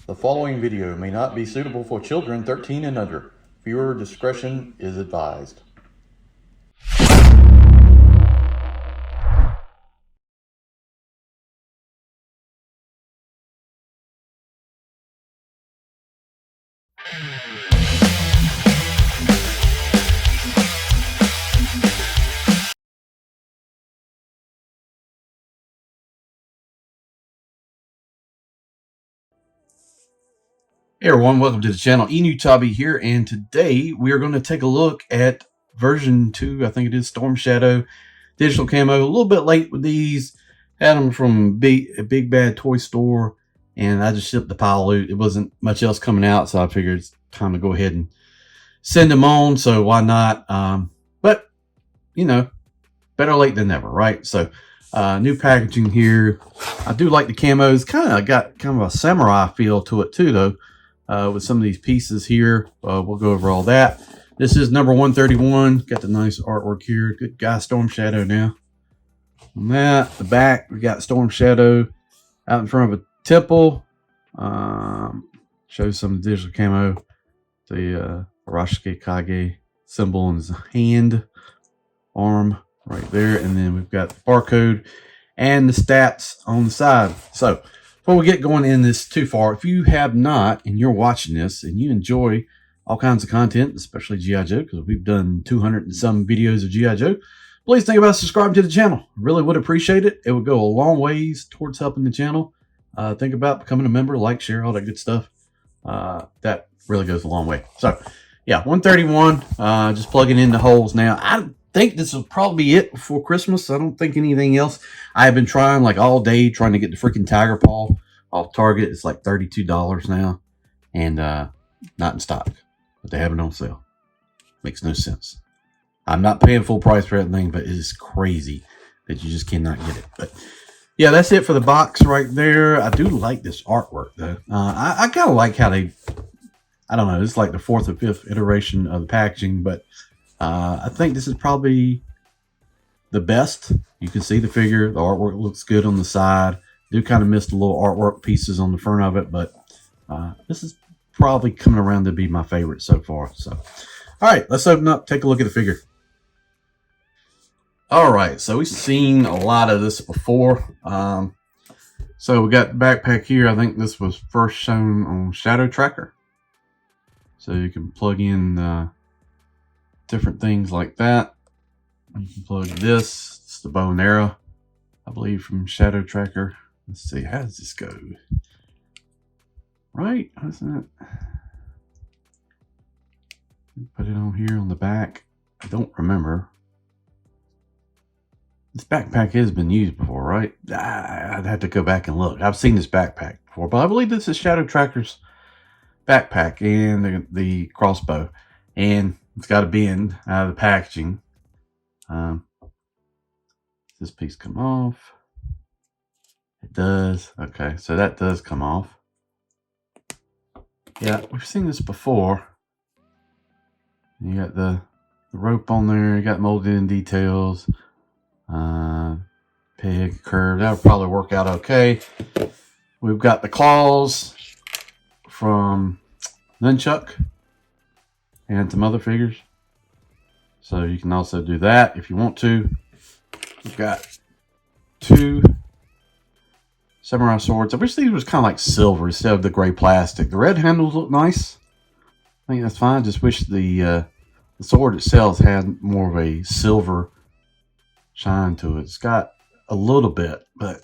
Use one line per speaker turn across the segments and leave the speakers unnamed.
The following video may not be suitable for children 13 and under. Viewer discretion is advised.
Hey everyone, welcome to the channel. Enewtabie here, and today we are going to take a look at version 2, I think it is, Storm Shadow digital camo. A little bit late with these. Had them from a Big Bad Toy Store, and I just shipped the pile loot. It wasn't much else coming out, so I figured it's time to go ahead and send them on, so why not? But, you know, better late than never, right? So, new packaging here. I do like the camos. Kind of got kind of a samurai feel to it too, though. With some of these pieces here. We'll go over all that. This is number 131. Got the nice artwork here. Good guy, Storm Shadow now. On that, the back, we got Storm Shadow out in front of a temple. Shows some digital camo. The Arashike Kage symbol in his hand, arm right there. And then we've got the barcode and the stats on the side. So, before we get going in this too far, if you have not and you're watching this and you enjoy all kinds of content, especially G.I. Joe, because we've done 200 and some videos of G.I. Joe, please think about subscribing to the channel. Really would appreciate it. It would go a long ways towards helping the channel. Think about becoming a member, like, share, all that good stuff. That really goes a long way. So, yeah, 131, just plugging in the holes now. I think this will probably be it before Christmas. I don't think anything else. I have been trying like all day trying to get the freaking Tiger Paw off Target. It's like $32 now, and not in stock, but they have it on sale. Makes no sense. I'm not paying full price for that thing, but it is crazy that you just cannot get it. But yeah, that's it for the box right there. I do like this artwork though. I kind of like how they, I don't know, it's like the 4th or 5th iteration of the packaging, but I think this is probably the best. You can see the figure. The artwork looks good on the side. Do kind of miss the little artwork pieces on the front of it, but this is probably coming around to be my favorite so far. So, all right, let's open up, take a look at the figure. All right, so we've seen a lot of this before. So we got the backpack here. I think this was first shown on Shadow Tracker. So you can plug in different things like that. You can plug this. It's the bow and arrow, I believe, from Shadow Tracker. Let's see, how does this go? Right, isn't it? Put it on here on the back. I don't remember. This backpack has been used before, right? I'd have to go back and look. I've seen this backpack before, but I believe this is Shadow Tracker's backpack and the crossbow. And it's got a bend out of the packaging. This piece come off. It does. Okay, so that does come off. Yeah, we've seen this before. You got the rope on there. You got molded in details. Peg curve. That would probably work out okay. We've got the claws from Nunchuck and some other figures. So you can also do that if you want to. You've got 2 samurai swords. I wish these was kind of like silver instead of the gray plastic. The red handles look nice. I think that's fine. Just wish the sword itself had more of a silver shine to it. It's got a little bit, but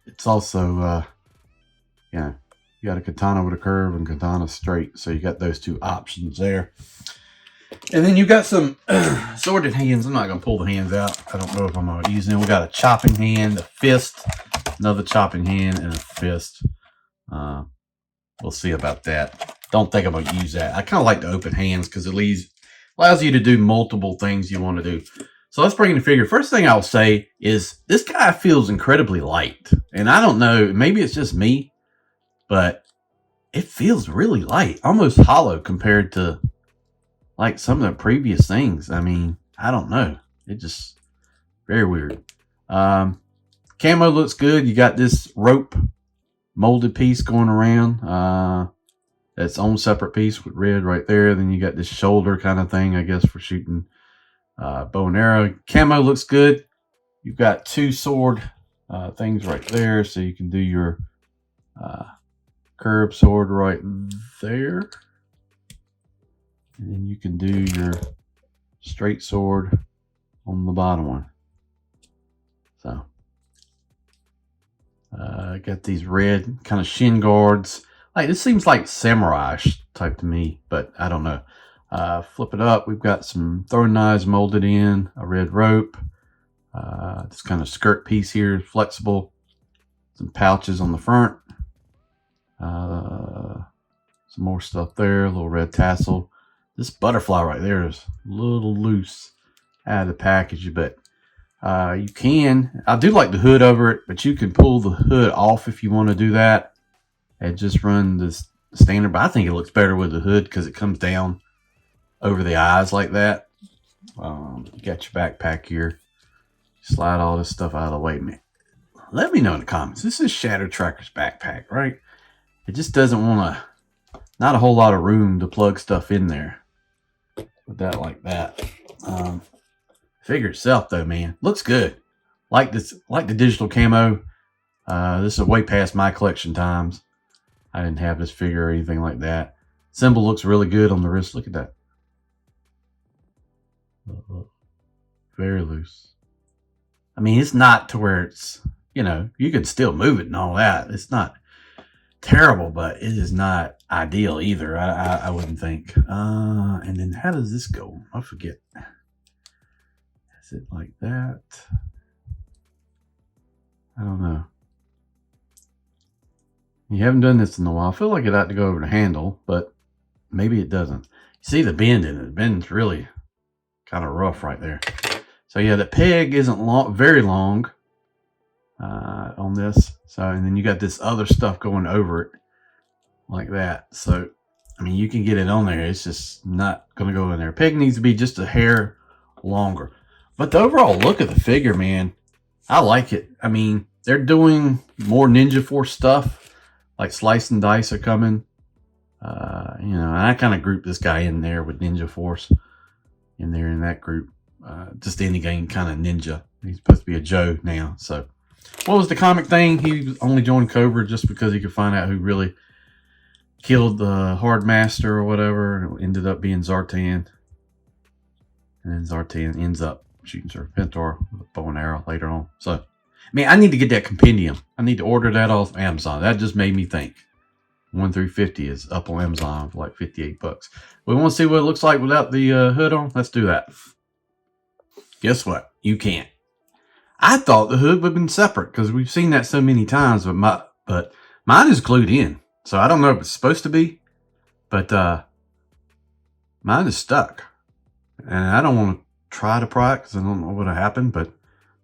it's also, you know, you got a katana with a curve and katana straight. So you got those 2 options there. And then you got some sworded hands. I'm not going to pull the hands out. I don't know if I'm going to use them. We got a chopping hand, a fist, another chopping hand, and a fist. We'll see about that. Don't think I'm going to use that. I kind of like the open hands because it allows you to do multiple things you want to do. So let's bring in the figure. First thing I'll say is this guy feels incredibly light. And I don't know, maybe it's just me, but it feels really light, almost hollow compared to like some of the previous things. I mean, I don't know. It just very weird. Camo looks good. You got this rope molded piece going around. That's own separate piece with red right there. Then you got this shoulder kind of thing, I guess, for shooting bow and arrow. Camo looks good. You've got 2 sword things right there, so you can do your curved sword right there. And then you can do your straight sword on the bottom one. So, got these red kind of shin guards. Like, this seems like samurai type to me, but I don't know. Flip it up. We've got some throwing knives molded in, a red rope. This kind of skirt piece here, flexible. Some pouches on the front. Some more stuff there, a little red tassel. This butterfly right there is a little loose out of the package, but you can. I do like the hood over it, but you can pull the hood off if you want to do that and just run this standard. But I think it looks better with the hood because it comes down over the eyes like that. You got your backpack here. Slide all this stuff out of the way, man. Let me know in the comments. This is Shadow Tracker's backpack, right? It just doesn't want to, not a whole lot of room to plug stuff in there. Put that like that. Figure itself though, man, looks good. Like this, like the digital camo. This is way past my collection times. I didn't have this figure or anything like that. Symbol looks really good on the wrist. Look at that. Very loose. I mean, it's not to where it's, you know, you can still move it and all that. It's not terrible, but it is not ideal either. I wouldn't think. And then how does this go? I forget. Is it like that? I don't know. You haven't done this in a while. I feel like it ought to go over the handle, but maybe it doesn't. You see the bend in it. The bend's really kind of rough right there. So yeah, the peg isn't long, very long on this. So, and then you got this other stuff going over it like that. So, I mean, you can get it on there. It's just not going to go in there. Peg needs to be just a hair longer. But the overall look of the figure, man, I like it. I mean, they're doing more Ninja Force stuff, like Slice and Dice are coming. You know, and I kind of group this guy in there with Ninja Force in there in that group. Just any game kind of ninja. He's supposed to be a Joe now. So, what was the comic thing? He only joined Cobra just because he could find out who really killed the Hard Master or whatever. It ended up being Zartan. And then Zartan ends up shooting Serpentor with a bow and arrow later on. So, I mean, I need to get that compendium. I need to order that off Amazon. That just made me think. 1 through 50 is up on Amazon for like 58 bucks. We want to see what it looks like without the hood on? Let's do that. Guess what? You can't. I thought the hood would have been separate because we've seen that so many times, but mine is glued in. So I don't know if it's supposed to be, but mine is stuck. And I don't want to try to pry it because I don't know what happened, but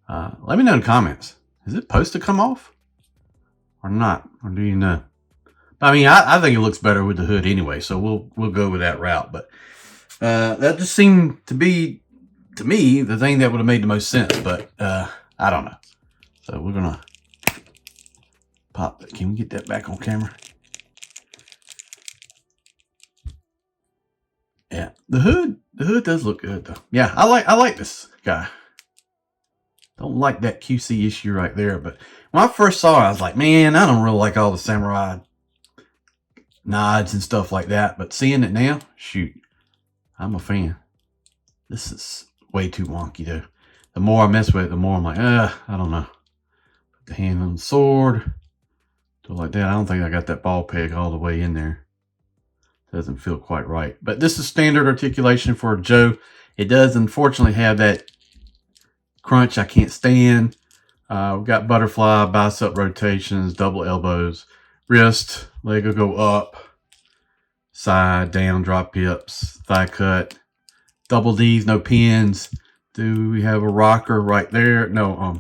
let me know in the comments. Is it supposed to come off or not? Or do you know? I mean, I think it looks better with the hood anyway, so we'll go with that route. But that just seemed to be, to me, the thing that would have made the most sense. But I don't know. So we're gonna pop that. Can we get that back on camera? Yeah, the hood does look good though. Yeah, I like this guy. Don't like that QC issue right there. But when I first saw it, I was like, man, I don't really like all the samurai nods and stuff like that. But seeing it now, shoot, I'm a fan. This is way too wonky though. The more I mess with it, the more I'm like, I don't know. Put the hand on the sword. Do it like that. I don't think I got that ball peg all the way in there. Doesn't feel quite right. But this is standard articulation for a Joe. It does unfortunately have that crunch I can't stand. We've got butterfly, bicep rotations, double elbows, wrist, leg will go up, side, down, drop hips, thigh cut, double D's, no pins. Do we have a rocker right there? No,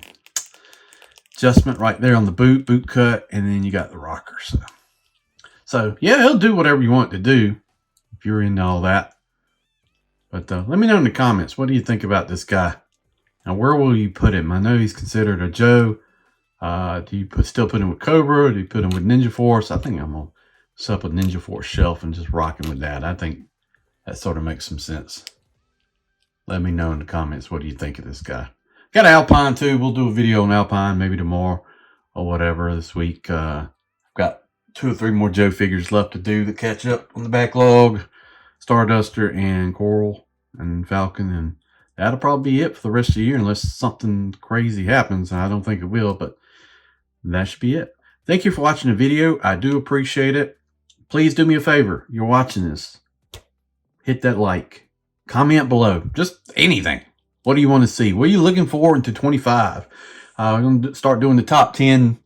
adjustment right there on the boot cut, and then you got the rocker. So yeah, it'll do whatever you want it to do if you're into all that. But let me know in the comments, what do you think about this guy? Now, where will you put him? I know he's considered a Joe. Do you still put him with Cobra? Or do you put him with Ninja Force? I think I'm going to set up a Ninja Force shelf and just rock him with that. I think that sort of makes some sense. Let me know in the comments, what do you think of this guy? Got Alpine too. We'll do a video on Alpine maybe tomorrow or whatever this week. I've got 2 or 3 more Joe figures left to do to catch up on the backlog. Starduster and Coral and Falcon, and that'll probably be it for the rest of the year unless something crazy happens. I don't think it will, but that should be it. Thank you for watching the video. I do appreciate it. Please do me a favor. You're watching this. Hit that like. Comment below. Just anything. What do you want to see? What are you looking for into 25? I'm going to start doing the top 10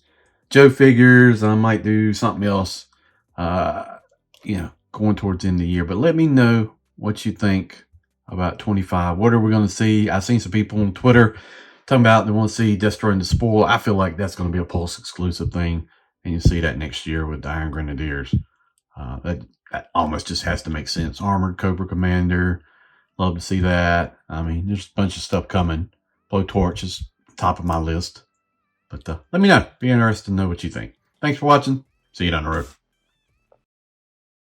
Joe figures. I might do something else, going towards the end of the year. But let me know what you think about 25. What are we going to see? I've seen some people on Twitter talking about they want to see Destroying the Spoil. I feel like that's going to be a Pulse exclusive thing. And you'll see that next year with the Iron Grenadiers. That almost just has to make sense. Armored Cobra Commander. Love to see that. I mean, there's a bunch of stuff coming. Blowtorch is top of my list. But let me know. Be interested to know what you think. Thanks for watching. See you down the road.